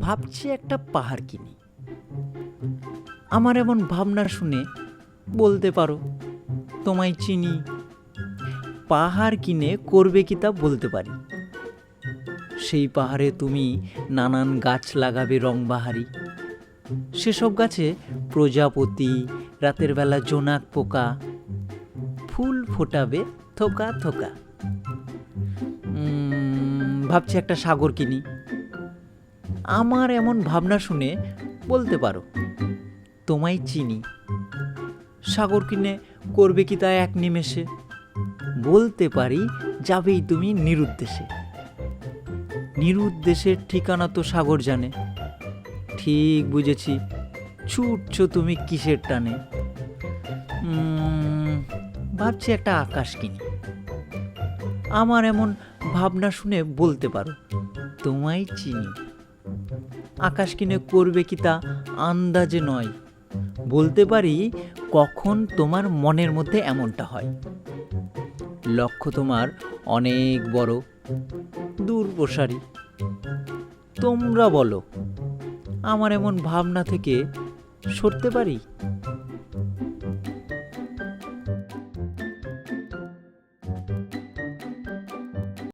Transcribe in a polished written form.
ভাবছি একটা পাহাড় কিনি। আমার এমন ভাবনা শুনে বলতে পারো, তোমায় চিনি। পাহাড় কিনে করবে কি তা বলতে পারি। সেই পাহাড়ে তুমি নানান গাছ লাগাবে রংবাহারি। সেসব গাছে প্রজাপতি, রাতের বেলা জোনাক পোকা, ফুল ফোটাবে থোকা থোকা। ভাবছি একটা সাগর কিনি। আমার এমন ভাবনা শুনে বলতে পারো, তোমায় চিনি। সাগর কিনে করবে কি তা এক নিমেষে, বলতে পারি যাবেই তুমি নিরুদ্দেশে। নিরুদ্দেশের ঠিকানা তো সাগর জানে। ঠিক বুঝেছি, ছুটছো তুমি কিসের টানে। ভাবছি একটা আকাশ কিনি। আমার এমন ভাবনা শুনে বলতে পারো, তোমায় চিনি। আকাশ কিনে করবে কি তা আন্দাজে নয়, বলতে পারি কখন তোমার মনের মধ্যে এমনটা হয়। লক্ষ্য তোমার অনেক বড়, দূর প্রসারী। তোমরা বলো, আমার এমন ভাবনা থেকে সরতে পারি?